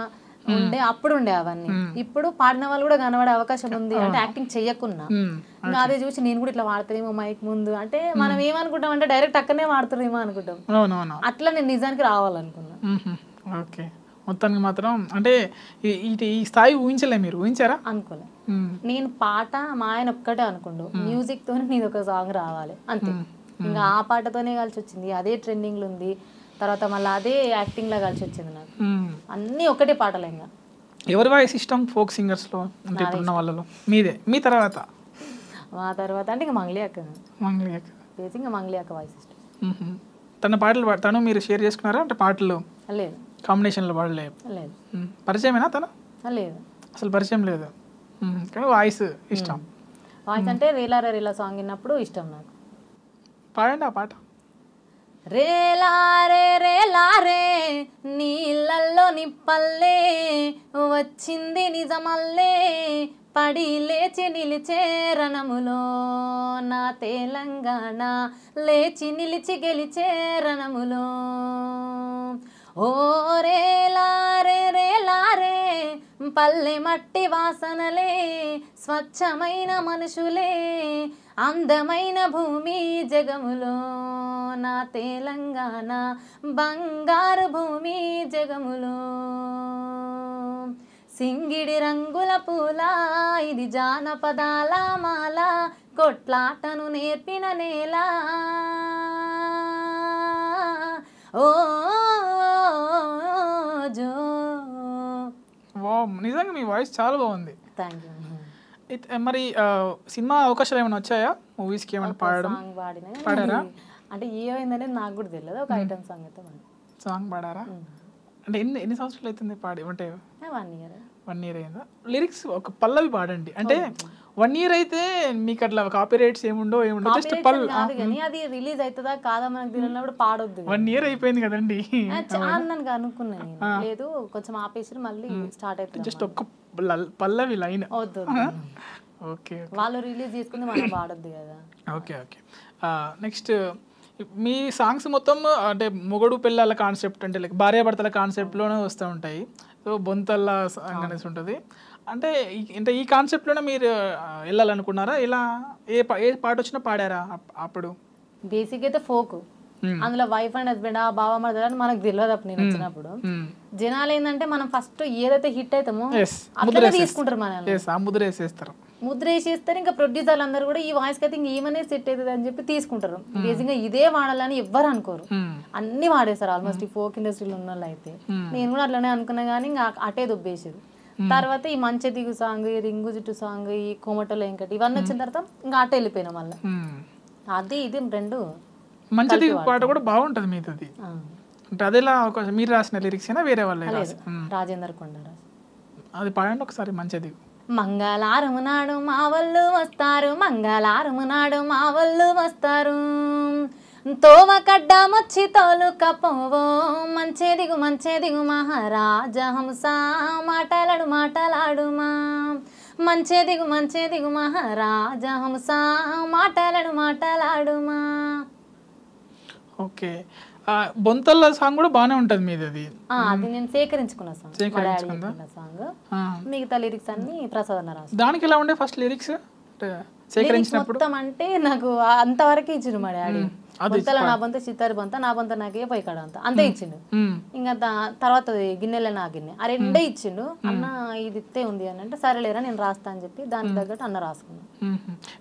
ఉండే అప్పుడు ఉండే అవన్నీ. ఇప్పుడు పాడిన వాళ్ళు కూడా కనబడే అవకాశం ఉంది, అంటే యాక్టింగ్ చెయ్యకున్నా. ఇంకా అదే చూసి నేను కూడా ఇట్లా వాడతానేమో మైక్ ముందు, అంటే మనం ఏమనుకుంటాం అంటే డైరెక్ట్ అక్కడనే వాడుతారేమో అనుకుంటాం. అట్లా నేను నిజానికి రావాలనుకున్నా. ఓకే, మొత్తానికి మాత్రం అంటే ఈ స్థాయి ఊహించలే, మీరు ఊహించారా? అనుకోలే. నేను పాట మా ఆయన ఒక్కటే అనుకుండు, మ్యూజిక్ తోనే నీది ఒక సాంగ్ రావాలి అంతే. ఇంకా ఆ పాటతోనే కలిసి వచ్చింది, అదే ట్రెండింగ్ లో ఉంది. తర్వాత మళ్ళీ అదే యాక్టింగ్ లా కలిసి వచ్చింది నాకు. అన్ని ఒకటే పాటలు. ఇంకా ఎవరి వాయిస్ ఇష్టం ఫోక్ సింగర్స్ లో అంటే ఇప్పుడున్న వాళ్ళలో? మీదే. మీ తర్వాత? మా తర్వాత అంటే ఇంకా మంగ్లీ అక్క. ఇంకా మంగ్లీ అక్క వాయిస్ ఇష్టం. తన పాటలు తను మీరు షేర్ చేసుకున్నారా అంటే పాటలు? లేదు, కాంబినేషన్లో పాడలేదు. లేదు. పరిచయమేనా తను? లేదు, అసలు పరిచయం లేదు, కానీ వాయిస్ ఇష్టం. వాయిస్ అంటే రేలారే రేలా సాంగ్ విన్నప్పుడు ఇష్టం నాకు. పాడండి ఆ పాట. రేలారే రేలారే నీళ్ళల్లో నిప్పల్లే వచ్చింది నిజమల్లే పడి లేచి నిలిచే రణములో నా తెలంగాణ లేచి నిలిచి గెలిచే రణములో. ఓ రేలారే రేలారే పల్లె మట్టి వాసనలే స్వచ్ఛమైన మనుషులే అందమైన భూమి జగములో నా తెలంగాణ బంగారు భూమి జగములో. సింగిడి రంగుల పూల ఇది జానపదాల మాల కొట్లాటను నేర్పిన నేల. ఓ జో. నిజంగా మీ వాయిస్ చాలా బాగుంది. Thank you. మరి సినిమా అవకాశాలు ఏమైనా వచ్చాయా మూవీస్కి ఏమైనా పాడడం సాంగ్ పాడినా పాడారా? అంటే ఏమైందనేది నాకు కూడా తెలియదు, ఒక ఐటమ్ సాంగ్ అయితే పాడి. సాంగ్ పాడారా? అంటే ఎన్ని సంవత్సరాలు అవుతుంది పాడి? అంటే 1 year. 1 year అయిందా? లిరిక్స్ ఒక పల్లవి పాడండి. అంటే 1 year అయితే మీకు అట్లా కాపీ రైట్స్ ఏముండో జస్ట్ పల్ కాదు కానీ అది రిలీజ్ అవుతుందా కాదా మనకు తెలియనప్పుడు పాడొద్దు. 1 year అయిపోయింది కదండి. చాలా అనుకున్నాను నేను, లేదు కొంచెం ఆపేసి మళ్ళీ స్టార్ట్ అవుతుంది, జస్ట్ ఒక్క పల్లవి లైన్. వద్దు ఓకే, వాళ్ళు రిలీజ్ చేసుకుంది మనం పాడొద్దు కదా. Okay okay. నెక్స్ట్ మీ సాంగ్స్ మొత్తం అంటే మొగడు పిల్లల కాన్సెప్ట్, అంటే లైక్ భార్యాభర్తల కాన్సెప్ట్లోనే వస్తూ ఉంటాయి. సో బొంతల్లా సాంగ్ అనేసి ఉంటుంది. అంటే ఈ కాన్సెప్ట్లోనే మీరు వెళ్ళాలనుకున్నారా? ఇలా ఏ పాట వచ్చినా పాడారా అప్పుడు? బేసిక్ అయితే ఫోక్, అందులో వైఫ్ అండ్ హస్బెండ్, ఆ బావ మరదలు అని మనకు తెలియదు అప్పుడు నేను వచ్చినప్పుడు. జనాలు ఏంటంటే మనం ఫస్ట్ ఏదైతే హిట్ అవుతామో అట్లనే తీసుకుంటారు మనల్ని, ముద్ర వేసేస్తారు. ముద్ర వేసేస్తారు. ఇంకా ప్రొడ్యూసర్లు అందరూ కూడా ఈ వాయిస్కి అయితే ఇంక ఏమనే సెట్ అవుతుంది అని చెప్పి తీసుకుంటారు. బేసిక్గా ఇదే వాడాలని ఎవ్వరు అనుకోరు, అన్ని వాడేస్తారు ఆల్మోస్ట్ ఈ ఫోక్ ఇండస్ట్రీలో ఉన్న వాళ్ళు అయితే. నేను కూడా అట్లనే అనుకున్నా కానీ ఇంకా అటే దుబ్బేసారు. తర్వాత ఈ మంచి దిగు సాంగ్, ఈ రింగు జుట్టు సాంగ్, ఈ కోమటలో ఇంకటి ఇవన్నీ వచ్చిన తర్వాత ఇంకా అటే వెళ్ళిపోయినా మళ్ళీ. అది ఇది రెండు మంచి దిగు పాట కూడా బాగుంటుంది మీది. అంటే అదేలా మీరు రాసిన లిరిక్స్ అయినా వేరే వాళ్ళే? రాజేందర్ కొండ రాసి. అది పాడండి ఒకసారి, మంచి దిగు. మంగళారము నాడు మా వాళ్ళు వస్తారు, మంగళారము నాడు మా వాళ్ళు వస్తారు, తోవ కడ్డామొచ్చి తోలుకపోవో, మంచేదిగు మహారాజా హంస, మాటలాడుమా, మంచేదిగు మహారాజా హంస, మాటలాడుమా. ఓకే. బొంతల్ల సాంగ్ కూడా బాగానే ఉంటుంది మీది. అది నేను సేకరించుకున్న సాంగ్. మిగతా లిరిక్స్ అన్ని ప్రసాద్ అన్న రాసి. దానికి ఎలా ఉండే ఫస్ట్ లిరిక్స్ సేకరించినప్పుడు? మొత్తం అంటే నాకు అంతవరకే ఇచ్చిండు మా డాడీ. బొంతల నా బొంత చిత్తారి బొంత, నా బొంత నాకే పోయి కాడ అంతే ఇచ్చిండు. ఇంకా తర్వాత గిన్నెలే నా గిన్నె ఆ రెండే ఇచ్చిండు. అన్న ఇది ఇస్తే ఉంది అని అంటే సరేలేరా నేను రాస్తా అని చెప్పి దానికి తగ్గట్టు అన్న రాసుకున్నాను.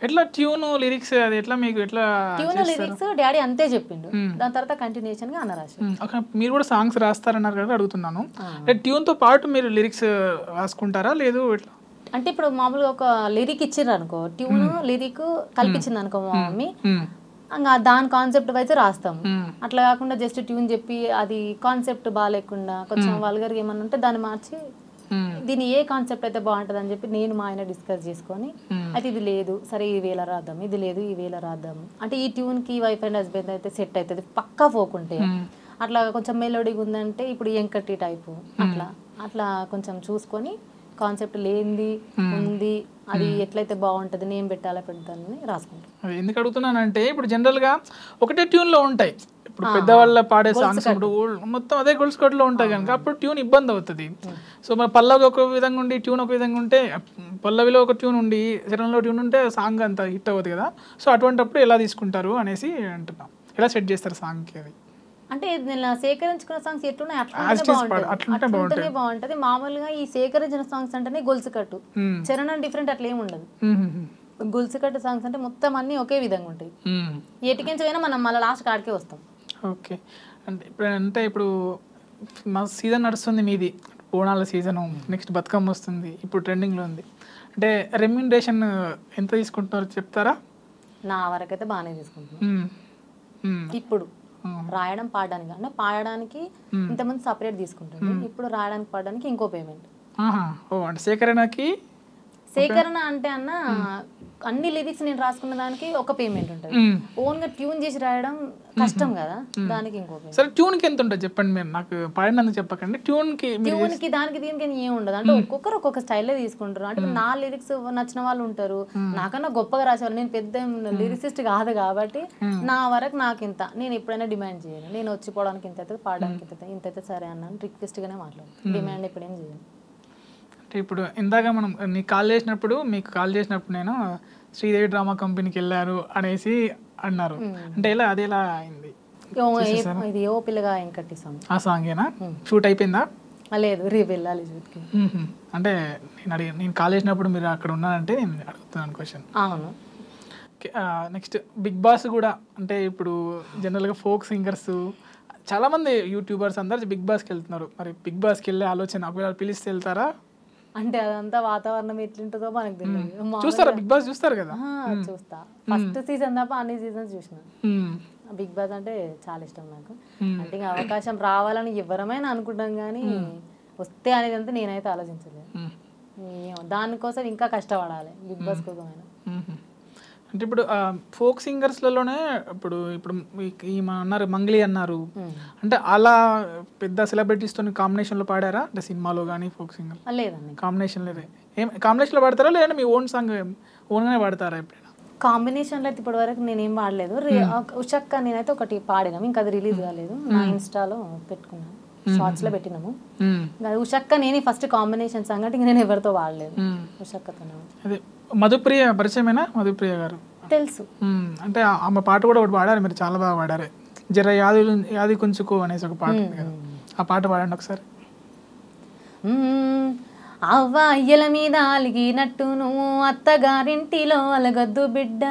ఎట్లా ట్యూన్ లిరిక్స్ అది ఎట్లా మీకు ఎట్లా? ట్యూన్ లిరిక్స్ డాడీ అంతే చెప్పిండు, దాని తర్వాత కంటిన్యూషన్ గా అన్న రాసి. మీరు కూడా సాంగ్స్ రాస్తారన్నారు కదా, అడుగుతున్నాను. ట్యూన్ తో పాటు మీరు లిరిక్స్ రాసుకుంటారా లేదు ఎట్లా? అంటే ఇప్పుడు మామూలుగా ఒక లిరిక్ ఇచ్చిండ్రు అనుకో, ట్యూన్ లిరిక్ కల్పించింది అనుకో మా మమ్మీ, ఇంకా దాని కాన్సెప్ట్ వైజ్ రాస్తాము. అట్లా కాకుండా జస్ట్ ట్యూన్ చెప్పి అది కాన్సెప్ట్ బాగాలేకుండా కొంచెం వల్గర్గా ఏమన్నా ఉంటే దాన్ని మార్చి దీని ఏ కాన్సెప్ట్ అయితే బాగుంటుంది అని చెప్పి నేను మా ఆయన డిస్కస్ చేసుకొని, అయితే ఇది లేదు సరే ఈ వేళ రాద్దాం, ఇది లేదు ఈ వేళ రాద్దాం, అంటే ఈ ట్యూన్కి వైఫ్ అండ్ హస్బెండ్ అయితే సెట్ అవుతుంది పక్కా పోకుంటే. అట్లా కొంచెం మెలోడీగా ఉందంటే ఇప్పుడు ఎంకట్టి టైపు అట్లా అట్లా కొంచెం చూసుకొని కాన్సెప్ట్ లేనిది ఉంది అది ఎట్లయితే బాగుంటుంది నేను పెట్టాలా పెడతానని రాసుకుంటాను. ఎందుకు అడుగుతున్నానంటే ఇప్పుడు జనరల్గా ఒకటే ట్యూన్లో ఉంటాయి. ఇప్పుడు పెద్దవాళ్ళ పాడే సాంగ్స్ మొత్తం అదే గొలుసు కట్టులో ఉంటాయి కనుక అప్పుడు ట్యూన్ ఇబ్బంది అవుతుంది. సో మన పల్లవి ఒక విధంగా ఉండి ట్యూన్ ఒక విధంగా ఉంటే, పల్లవిలో ఒక ట్యూన్ ఉండి చరణంలో ట్యూన్ ఉంటే సాంగ్ అంత హిట్ అవ్వదు కదా. సో అటువంటిప్పుడు ఎలా తీసుకుంటారు అనేసి అంటున్నాం, ఎలా సెట్ చేస్తారు సాంగ్కి? అది అంటే నేను సేకరించుకున్న సాంగ్స్ ఎట్లున్నాయి అట్లుంటేనే బాగుంటది. మామూలుగా ఈ సేకరించిన సాంగ్స్ అంటేనే గొలుసు కట్టు, చరణం డిఫరెంట్ అట్లా ఏమి ఉండదు. గొలుసు కట్టు సాంగ్స్ అంటే మొత్తం అన్ని ఒకే విధంగా ఉంటాయి, ఎటుకించి పోయినా మనం మళ్ళీ లాస్ట్ కాడికే వస్తాం. ఓకే. అంటే ఇప్పుడు మా సీజన్ నడుస్తుంది మీది, బోనాల సీజను, నెక్స్ట్ బతుకమ్మ వస్తుంది, ఇప్పుడు ట్రెండింగ్లో ఉంది. అంటే రెమ్యూనరేషన్ ఎంత తీసుకుంటున్నారో చెప్తారా? నా వరకైతే బాగానే తీసుకుంటున్నాను. ఇప్పుడు రాయడం పాడడానికి అంటే పాడడానికి ఇంతమంది సపరేట్ తీసుకుంటారు, ఇప్పుడు రాయడానికి పాడడానికి ఇంకో పేమెంట్. అంటే సేకరణ అంటే అన్న అన్ని లిరిక్స్ నేను రాసుకున్న దానికి ఒక పేమెంట్ ఉంటుంది, ఓన్ గా ట్యూన్ చేసి రాయడం కష్టం కదా, దానికి ఇంకో పేమెంట్. సరే ట్యూన్ కి ఎంత ఉంటుంది చెప్పండి, మీరు నాకు పాడినందుకు చెప్పకండి. ట్యూన్ కి దానికి దీనికి ఏం ఉండదు, అంటే ఒక్కొక్కరు ఒక్కొక్క స్టైల్లో తీసుకుంటారు. అంటే నా లిరిక్స్ నచ్చిన వాళ్ళు ఉంటారు, నాకన్నా గొప్పగా రాసేవాళ్ళు. నేను పెద్ద లిరిసిస్ట్ కాదు కాబట్టి నా వరకు నాకు ఇంత, నేను ఎప్పుడైనా డిమాండ్ చేయను. నేను వచ్చిపోవడానికి ఇంత అయితే, పాడడానికి ఇంత అయితే సరే అన్నాను, రిక్వెస్ట్ గానే మాట్లాడు, డిమాండ్ ఎప్పుడేం చేయను. అంటే ఇప్పుడు ఇందాక మనం మీకు కాల్ చేసినప్పుడు నేను శ్రీదేవి డ్రామా కంపెనీకి వెళ్ళారు అనేసి అన్నారు. అంటే ఎలా అది ఎలా అయింది? ఇది ఓ పిల్లగా వెంకటి సాంగ్. ఆ సాంగేనా? షూట్ అయిపోయిందా? లేదు, రేపు వెళ్ళాలి షూట్కి. అంటే నేను కాల్ చేసినప్పుడు మీరు అక్కడ ఉన్నారంటే నేను అడుగుతున్నాను క్వశ్చన్. అవును. నెక్స్ట్ బిగ్ బాస్ కూడా, అంటే ఇప్పుడు జనరల్గా ఫోక్ సింగర్స్ చాలామంది యూట్యూబర్స్ అందరు బిగ్ బాస్కి వెళ్తున్నారు. మరి బిగ్ బాస్కి వెళ్ళే ఆలోచన ఒకవేళ పిలిస్తే వెళ్తారా? అంటే అదంతా వాతావరణం ఎట్లుంటుందో మనకు తెలియదు. చూస్తారా బిగ్ బాస్? చూస్తారు కదా. చూస్తా, ఫస్ట్ సీజన్ తప్ప అన్ని సీజన్స్ చూసిన. మ్మ్. బిగ్ బాస్ అంటే చాలా ఇష్టం నాకు. అంటే ఇంకా అవకాశం రావాలని ఎవరమైనా అనుకుంటాం కానీ వస్తే అనేది అంతా నేనైతే ఆలోచించలేదు. దానికోసం ఇంకా కష్టపడాలి బిగ్ బాస్ కోసమైనా. అంటే ఇప్పుడు ఫోక్ సింగర్స్లలోనే ఇప్పుడు ఇప్పుడు ఈమె అన్నారు, మంగ్లీ అన్నారు, అంటే అలా పెద్ద సెలబ్రిటీస్తో కాంబినేషన్లో పాడారా? అంటే సినిమాలో కానీ ఫోక్ సింగర్ లేదండి, కాంబినేషన్ లేదా? ఏం కాంబినేషన్లో పాడతారా లేదంటే మీ ఓన్ సాంగ్ ఓన్గానే పాడతారా ఎప్పుడైనా? కాంబినేషన్లో అయితే ఇప్పటి వరకు నేనేం పాడలేదు. ఉషక్క నేనైతే ఒకటి పాడినాము, ఇంకా అది రిలీజ్ కాలేదు. నా ఇన్స్టాలో పెట్టుకున్నాను, షార్ట్స్లో పెట్టినాము. ఉషక్క నేను ఫస్ట్ కాంబినేషన్ సాంగ్ అంటే నేను ఎవరితో పాడలేదు, ఉషక్కతో. అదే మధుప్రియ పరిచయమేనా? మధుప్రియ గారు తెలుసు. అంటే ఆమె పాట కూడా ఒకటి పాడారు మీరు, చాలా బాగా పాడారు. జర యాది కొంచుకో అనేసి ఒక పాట ఉంది కదా, ఆ పాట పాడండి ఒకసారి. అవ్వ అయ్యల మీద అలిగినట్టు నువ్వు అత్తగారింటిలో అలగద్దు బిడ్డ,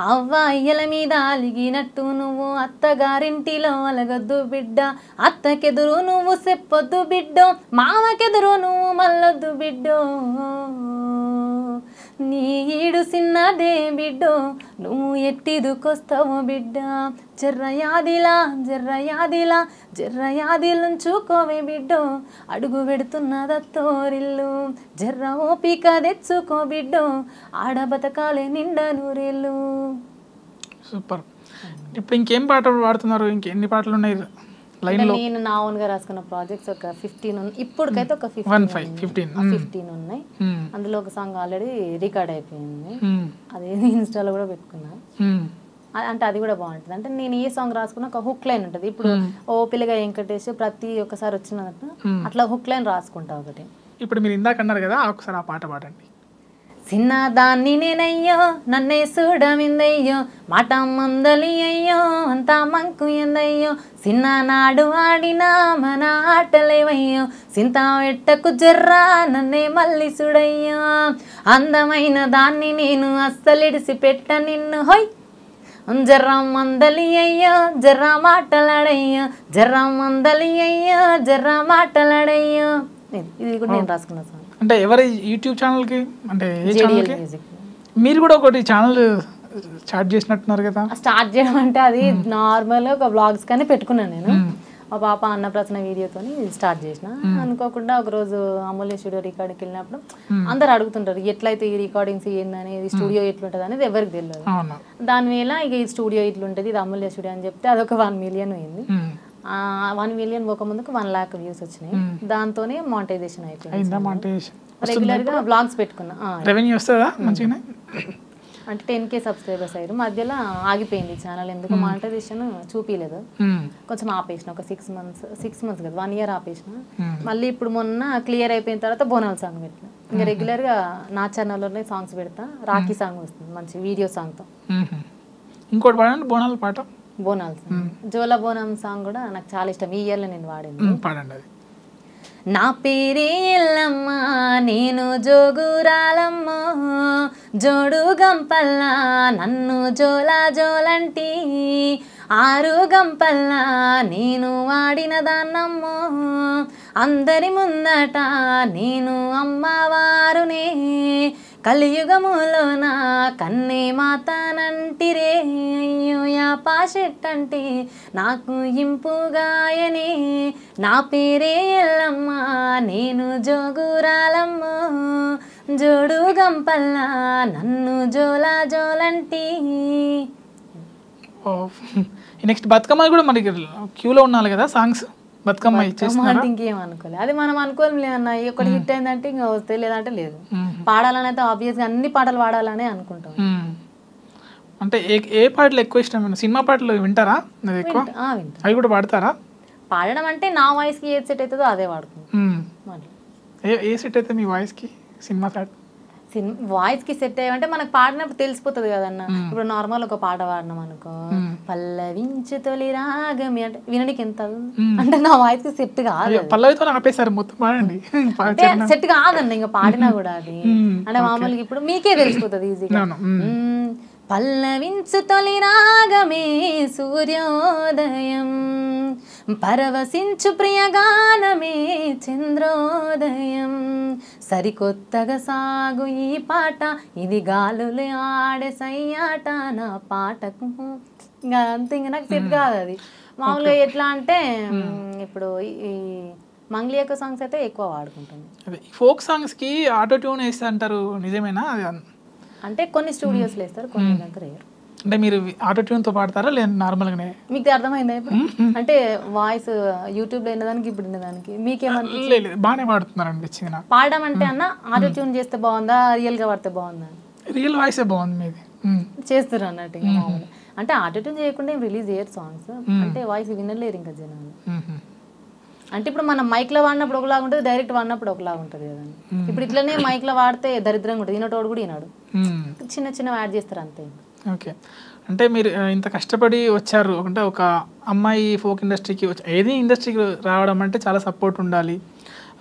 అవ్వ అయ్యల మీద అలిగినట్టు నువ్వు అత్తగారింటిలో అలగద్దు బిడ్డ, అత్తకెదురు నువ్వు చెప్పొద్దు బిడ్డో, మామకెదురు నువ్వు మల్లొద్దు బిడ్డో, నీ ఈడు చిన్నదే బిడ్డో, నువ్వు ఎట్టిదుకొస్తావు బిడ్డ, జర్రయాదిలా జర్రయాదిలా జర్రయాదిలుంచుకోవే బిడ్డో, అడుగు పెడుతున్నదత్తోరిల్లు, జర్ర ఓపిక తెచ్చుకో బిడ్డో, ఆడ బతకాలే నిండా నూరేళ్ళు. సూపర్. ఇప్పుడు ఇంకేం పాటలు పాడుతున్నారు? ఇంకెన్ని పాటలు ఉన్నాయి లైన్లో? నేను నా ఓన్ గా రాసుకున్న ప్రాజెక్ట్స్ ఒక 15 ఉన్నాయి ఇప్పటికైతే, ఒక 15 ఉన్నాయి. అందులో ఒక సాంగ్ ఆల్రెడీ రికార్డ్ అయిపోయింది, అది ఇన్స్టాలో కూడా పెట్టుకున్నా. అంటే అది కూడా బాగుంటుంది. అంటే నేను ఏ సాంగ్ రాసుకున్నా ఒక హుక్ లైన్ ఉంటుంది. ఇప్పుడు ఓ పిల్లగా వెంకటేష్ ప్రతి ఒక్కసారి వచ్చినట్టు అట్లా హుక్ లైన్ రాసుకుంటా ఒకటి. ఇప్పుడు మీరు ఇందాక అన్నారు కదా, ఒకసారి ఆ పాట పాడండి. చిన్నదాన్ని నేనయ్యో నన్నే చూడమిందయ్యో, మాట మందలి అయ్యో అంతా మంకు ఎందయ్యో, చిన్ననాడు ఆడిన మన ఆటలేవయ్యో, సింత ఎట్టకు జర్రా నన్నే మళ్ళీ చూడయ్యో, అందమైన దాన్ని నేను అస్సలిడిసి పెట్ట నిన్ను, హొయ్ జర్రా మందలి అయ్యో జర్రా మాటలాడయ్యో, జర్రా మందలి అయ్యో జర్రా మాటలాడయ్యో. ఇది కూడా నేను రాసుకున్నా సాంగ్. అంటే ఎవరి యూట్యూబ్ ఛానల్కి, అంటే ఏ ఛానల్కి? మీరు కూడా ఒకటి ఛానల్ స్టార్ట్ చేసినట్టున్నారు కదా? స్టార్ట్ చేయడం అంటే అది నార్మల్ ఒక బ్లాగ్స్ కానీ పెట్టుకున్నాను నేను. మా పాప అన్నప్రసన్న వీడియోతో స్టార్ట్ చేసిన. అనుకోకుండా ఒకరోజు అమూల్య స్టూడియో రికార్డింగ్కి వెళ్ళినప్పుడు అందరు అడుగుతుంటారు ఎట్లయితే ఈ రికార్డింగ్స్ ఏందనేది, స్టూడియో ఎట్లుంటుంది అనేది ఎవరికి తెలియదు. దానివేళ ఇక ఈ స్టూడియో ఇట్లుంటుంది, ఇది అమూల్య స్టూడియో అని చెప్తే అదొక 1 మిలియన్ అయింది. 1 మిలియన్ ఒక ముందుకు 1 lakh వ్యూస్ వచ్చినాయి. దాంతోనే మానిటైజేషన్ అయిపోయింది. రెగ్యులర్ గా బ్లాగ్స్ పెట్టుకున్నా. రెవెన్యూ వస్తుందా మంచిగానే? అంటే 10K సబ్స్క్రైబర్స్ అయ్యారు. మధ్యలో ఆగిపోయింది ఛానల్, ఎందుకు మానిటైజేషన్ చూపించలేదు. కొంచెం ఆపేసిన ఒక 6 months కదా, 1 year ఆపేసిన. మళ్ళీ ఇప్పుడు మొన్న క్లియర్ అయిపోయిన తర్వాత బోనాల్ సాంగ్ పెట్టిన. ఇంకా రెగ్యులర్ గా నా ఛానల్లోనే సాంగ్స్ పెడతా. రాఖీ సాంగ్ వస్తుంది మంచి వీడియో సాంగ్ తో. ఇంకోటి పాడండి, బోనాల పాట. బోనాల్ సాంగ్, జోల బోనం సాంగ్ కూడా నాకు చాలా ఇష్టం. ఈ ఇయర్లో నేను వాడింది. పాడండి అది. నా పేరే ఎల్లమ్మ నేను జోగురాలమ్మ, జోడు గంపల్లా నన్ను జోలా జోలంటి, 6 గంపల్లా నేను వాడిన దాన్నమ్మ, అందరి ముందట నేను అమ్మవారునే, కలియుగములోన కన్నే మాతానంటిరే, అయ్యో యాపా చెట్టంటే నాకు ఇంపుగాయనే, నా పేరే ఎల్లమ్మ నేను జోగురాలమ్మ, జోడు గంపల్లా నన్ను జోలా జోలంటి. నెక్స్ట్ బతుకమ్మ కూడా మనకి క్యూలో ఉండాలి కదా సాంగ్స్. బతుకమ్మ అంటే ఇంకేం అనుకోలేదు, అది మనం అనుకోలేం లేదన్న. ఒకటి హిట్ అయిందంటే ఇంకా వస్తాయి, లేదంటే లేదు. పాడాలని అయితే ఆబ్వియస్గా అన్ని పాటలు పాడాలని అనుకుంటాం. అంటే ఏ పాటలు ఎక్కువ ఇష్టం? సినిమా పాటలు వింటారా? ఎక్కువ అవి కూడా పాడతారా? పాడడం అంటే నా వాయిస్ కి ఏది సెట్ అవుతుందో అదే పాడుకుంటాం. ఏ సెట్ అయితే మీ వాయిస్ కి? సినిమా పాట వాయిస్ కి సెట్ అయ్యంటే మనకు పాడినప్పుడు తెలిసిపోతుంది కదన్న. ఇప్పుడు నార్మల్ ఒక పాట పాడినాం అనుకో, పల్లవించు తొలి రాగమి అంటే వినడానికి ఎంత అంటే నా వాయిస్ కి సెట్ కాదు. పల్లవితో ఆపేసారు మొత్తం పాడండి, సెట్ కాదన్న ఇంకా పాడినా కూడా అది. అంటే మామూలుగా ఇప్పుడు మీకే తెలిసిపోతుంది ఈజీగా. పల్లవించు తొలి రాగమే సూర్యోదయం, పరవశించు ప్రియగానమే చంద్రోదయం, సరికొత్తగా సాగు ఈ పాట, ఇది గాలులే ఆడే సయ్యాట నా పాటకు. ఇంకా అంతే, ఇంకా నాకు సెట్ కాదు అది. మామూలుగా ఎట్లా అంటే ఇప్పుడు ఈ మంగ్లీ యొక్క సాంగ్స్ అయితే ఎక్కువ వాడుకుంటాను. అదే ఫోక్ సాంగ్స్కి ఆటో ట్యూన్ వేస్తే అంటారు, నిజమేనా? అది అంటే కొన్ని స్టూడియోస్లో వేస్తారు, కొన్ని దగ్గర వేయరు. అంటే మీరు ఆటో ట్యూన్తో పాడతారా లేదా నార్మల్గానే? మీకు అర్థమైందా ఇప్పుడు? అంటే వాయిస్ యూట్యూబ్లో విన్నదానికి ఇప్పుడు విన్నదానికి మీకేమన్నా లేదు, బాగానే పాడుతున్నారు అనిపించింది నాకు. పాడడం అంటే అన్న ఆటో ట్యూన్ చేస్తే బాగుందా, రియల్గా పడితే బాగుందా? రియల్ వాయిసే బాగుంది మీది. చేస్తారు అన్నట్టు. ఇంకా మామూలు అంటే ఆటో ట్యూన్ చేయకుండా ఏం రిలీజ్ చేయరు సాంగ్స్, అంటే వాయిస్ వినలేరు ఇంకా జనాలు. అంటే ఇప్పుడు మనం మైక్లో వాడినప్పుడు ఒకలాగా ఉంటుంది, డైరెక్ట్ వాడినప్పుడు ఒకలాగా ఉంటుంది కదండి. ఇప్పుడు ఇట్లనే మైక్లో వాడితే దరిద్రంగా ఉంటుంది, ఈనటోడు కూడా ఈనాడు, చిన్న చిన్న యాడ్ చేస్తారు అంతే. ఓకే, అంటే మీరు ఇంత కష్టపడి వచ్చారు అంటే ఒక అమ్మాయి ఫోక్ ఇండస్ట్రీకి ఏది ఇండస్ట్రీకి రావడం అంటే చాలా సపోర్ట్ ఉండాలి.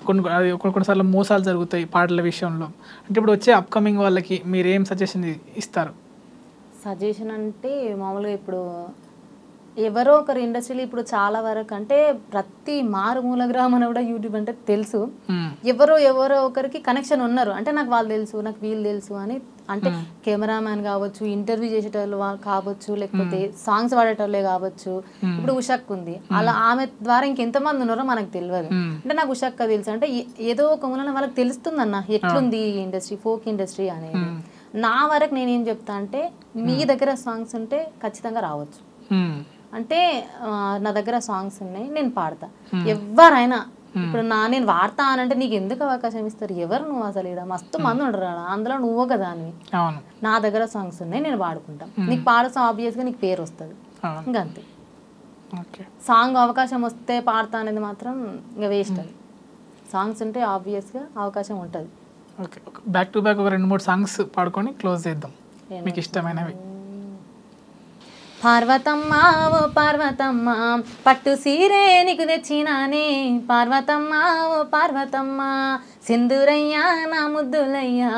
కొన్నిసార్లు మోసాలు జరుగుతాయి పాటల విషయంలో. అంటే ఇప్పుడు వచ్చే అప్కమింగ్ వాళ్ళకి మీరు ఏం సజెషన్ ఇస్తారు? సజెషన్ అంటే మామూలుగా ఇప్పుడు ఎవరో ఒకరు ఇండస్ట్రీలో ఇప్పుడు చాలా వరకు అంటే ప్రతి మారుమూల గ్రామం కూడా యూట్యూబ్ అంటే తెలుసు, ఎవరో ఒకరికి కనెక్షన్ ఉన్నారు. అంటే నాకు వాళ్ళు తెలుసు, నాకు వీళ్ళు తెలుసు అని, అంటే కెమెరామ్యాన్ కావచ్చు, ఇంటర్వ్యూ చేసేటోళ్ళు కావచ్చు, లేకపోతే సాంగ్స్ పాడేటోళ్ళే కావచ్చు. ఇప్పుడు ఉషక్ ఉంది, అలా ఆమె ద్వారా ఇంకెంతమంది ఉన్నారో మనకు తెలియదు. అంటే నాకు ఉషక్క తెలుసు అంటే ఏదో ఒక మూలన వాళ్ళకి తెలుస్తుంది అన్న ఎట్లుంది ఈ ఇండస్ట్రీ, ఫోక్ ఇండస్ట్రీ అనేది. నా వరకు నేనేం చెప్తా అంటే మీ దగ్గర సాంగ్స్ ఉంటే ఖచ్చితంగా రావచ్చు. అంటే నా దగ్గర సాంగ్స్ ఉన్నాయి, నేను పాడతా. ఎవరైనా ఇప్పుడు నేను వాడతా అని అంటే నీకు ఎందుకు అవకాశం ఇస్తారు? ఎవరు నువ్వు అసలు? ఇక్కడ మస్తు మంది ఉండరు, అందులో నువ్వు కదా అని. నా దగ్గర సాంగ్స్ ఉన్నాయి, నేను పాడుకుంటా. నీకు పాడతాం ఆబ్వియస్గా నీకు పేరు వస్తుంది, ఇంకా అంతే. సాంగ్ అవకాశం వస్తే పాడతా అనేది మాత్రం ఇంకా వేస్ట్. అది సాంగ్స్ ఉంటే ఆబ్వియస్గా అవకాశం ఉంటుంది. ఓకే, బ్యాక్ టు బ్యాక్ ఒక 2-3 సాంగ్స్ పాడుకొని క్లోజ్ చేద్దాం, మీకు ఇష్టమైనవి. పార్వతమ్మ ఓ పార్వతమ్మ పట్టు సీరే నీకు తెచ్చినానే, పార్వతమ్మ ఓ పార్వతమ్మ సింధూరయ్యా నా ముద్దులయ్యా,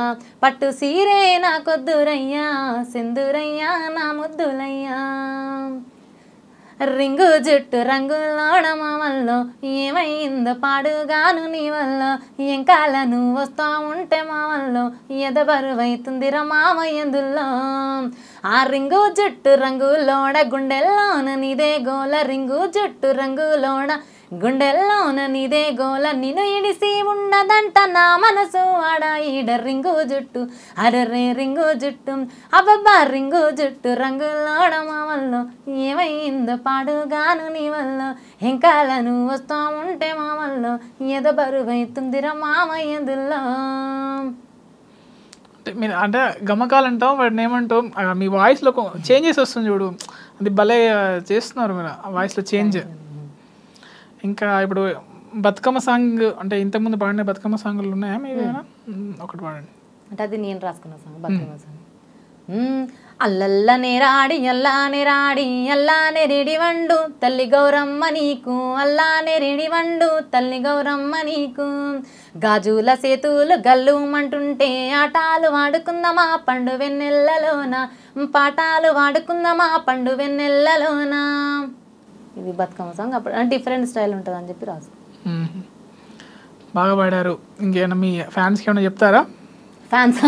పట్టు సీరే నా కొద్దురయ్యా, సింధూరయ్యా నా ముద్దులయ్యా, రింగు జుట్టు రంగులోడమా వల్ల ఏమైందో పాడుగాను నీ వల్ల, ఎంకాల నువ్వు వస్తా ఉంటే మా వల్ల ఎద బరువైతుందిరా మామయ్యందుల్లో, ఆ రింగు జుట్టు రంగులోడ గుండెల్లోన నీదే గోల, రింగు జుట్టు రంగులోడ గుండెల్లోన నీదే గోల, నిన్ను ఇడిసి ఉండదంట నా మనసు ఆడ ఈడ రింగు జుట్టు, అరరే రింగు జుట్టు అబ్బబ్బా రింగు జుట్టు రంగులోడ మా వల్ల ఏమైందో పాడుగాను నీ వల్ల, ఎంకాల నువ్వు వస్తా ఉంటే మా వల్ల ఎద బరువైతుందిరా మామయ్యందుల్లో. మీరు అంటే గమకాలంటాం, వాటిని ఏమంటాం, మీ వాయిస్లో చేంజెస్ వస్తుంది చూడు, అది భలే చేస్తున్నారు మీరు ఆ వాయిస్లో చేంజ్. ఇంకా ఇప్పుడు బతుకమ్మ సాంగ్ అంటే ఇంతకుముందు పాడిన బతుకమ్మ సాంగ్లు ఉన్నాయా మీరు? ఒకటి పాడండి. అంటే అది నేను రాసుకున్న సాంగ్ బతుకమ్మ సాంగ్. అల్లల్లనే రాడి అల్లానే రాడి అల్లానే రెడి వండు తల్లి గౌరమ్మ నీకు, అల్లానే రెడి వండు తల్లి గౌరమ్మ నీకు, గాజుల సేతులు గల్లుమంటుంటే ఆటాలు వాడుకుందామా పండు వెన్నెల్లలోన, పాటాలు వాడుకుందామా పండు వెన్నెల్లలోన. ఇది బతుకమ్మ సాంగ్. అప్పుడు డిఫరెంట్ స్టైల్ ఉంటుంది అని చెప్పి రాసు. బాగా పాడారు. ఇంకేమైనా మీ ఫ్యాన్స్కి ఏమైనా చెప్తారా? ఫ్యాన్స్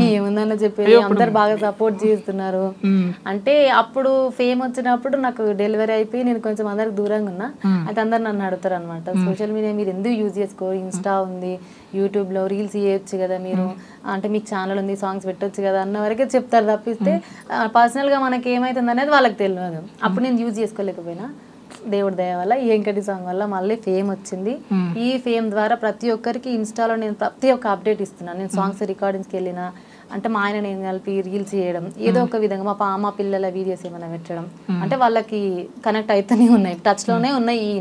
ఏముందన్న చెప్పేది, అందరు బాగా సపోర్ట్ చేస్తున్నారు. అంటే అప్పుడు ఫేమ్ వచ్చినప్పుడు నాకు డెలివరీ అయిపోయి నేను కొంచెం అందరికి దూరంగా ఉన్నా, అయితే అందరు నన్ను అడుగుతారు అనమాట, సోషల్ మీడియా మీరు ఎందుకు యూజ్ చేసుకోరు, ఇన్స్టా ఉంది, యూట్యూబ్లో రీల్స్ చేయొచ్చు కదా మీరు, అంటే మీకు ఛానల్ ఉంది సాంగ్స్ పెట్టొచ్చు కదా అన్న వరకే చెప్తారు తప్పిస్తే పర్సనల్గా మనకి ఏమవుతుంది అనేది వాళ్ళకి తెలియదు. అప్పుడు నేను యూజ్ చేసుకోలేకపోయినా దేవుడి దయ వల్ల ఈ వెంకటి సాంగ్ వల్ల మళ్ళీ ఫేమ్ వచ్చింది. ఈ ఫేమ్ ద్వారా ప్రతి ఒక్కరికి ఇన్స్టాలో నేను ప్రతి ఒక్క అప్డేట్ ఇస్తున్నాను. నేను సాంగ్స్ రికార్డింగ్స్కి వెళ్ళినా అంటే మా ఆయన నేను కలిపి రీల్స్ చేయడం, ఏదో ఒక విధంగా మా పిల్లల వీడియోస్ ఏమైనా పెట్టడం, అంటే వాళ్ళకి కనెక్ట్ అవుతూనే ఉన్నాయి, టచ్లోనే ఉన్నాయి ఈ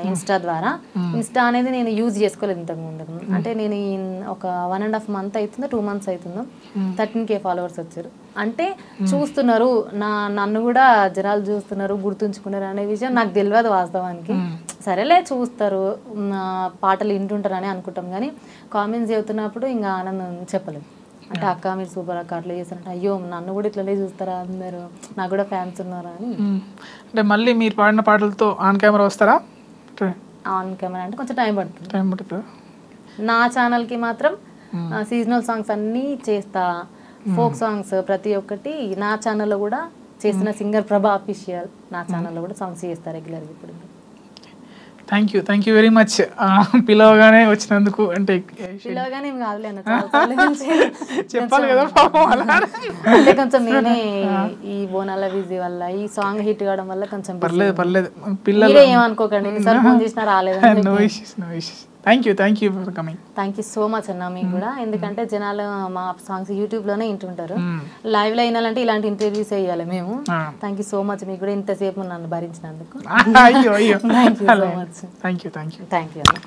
ఇన్స్టా ద్వారా. ఇన్స్టా అనేది నేను యూజ్ చేసుకోలేదు ఇంతకు ముందు. అంటే నేను ఒక 1.5 month అవుతుందో 2 months అవుతుందో 13K ఫాలోవర్స్ వచ్చారు. అంటే చూస్తున్నారు, నన్ను కూడా జనాలు చూస్తున్నారు, గుర్తుంచుకున్నారు అనే విషయం నాకు తెలియదు వాస్తవానికి. సరేలే చూస్తారు, పాటలు వింటుంటారని అనుకుంటాం, కానీ కామెంట్స్ చెబుతున్నప్పుడు ఇంకా ఆనందం చెప్పలేదు. అంటే అక్క మీరు సూపర్ అక్క అట్లా చేస్తారంటే అయ్యో నన్ను కూడా ఇట్లనే చూస్తారా అందరు, నాకు కూడా ఫ్యాన్స్ ఉన్నారా అని. అంటే మళ్ళీ మీరు పాడిన పాటలతో ఆన్ కెమెరా వస్తారా? ఆన్ కెమెరా అంటే కొంచెం టైం పడుతుంది. పడుతుంది. నా ఛానల్కి మాత్రం సీజనల్ సాంగ్స్ అన్నీ చేస్తా, ఫోక్ సాంగ్స్ ప్రతి ఒక్కటి నా ఛానల్లో కూడా చేస్తున్న. సింగర్ ప్రభా అఫీషియల్ నా ఛానల్లో కూడా సాంగ్స్ చేస్తా రెగ్యులర్గా. ఇప్పుడు థ్యాంక్ యూ వెరీ మచ్ పిలవగానే వచ్చినందుకు. అంటే పిలవగానే ఏం కాదులే అన్న, చెప్పాలి కదా పాపం అలా. అంటే కొంచెం నేనే ఈ బోనాల బిజీ వల్ల ఈ సాంగ్ హిట్ కావడం వల్ల కొంచెం పర్లేదు పిల్లలు ఏమనుకోకండి, ఎన్నిసార్లు ఫోన్ చేసినా రాలేదు. No issues. Thank you for coming. Thank you so much అన్న మీకు కూడా. ఎందుకంటే జనాలు మా సాంగ్స్ యూట్యూబ్లోనే వింటుంటారు, లైవ్లో వినాలంటే ఇలాంటి ఇంటర్వ్యూస్ వేయాలి మేము. థ్యాంక్ యూ సో మచ్ మీకు కూడా ఇంతసేపు నన్ను భరించినందుకు. అయ్యో thank you so much. Thank you thank you అన్న.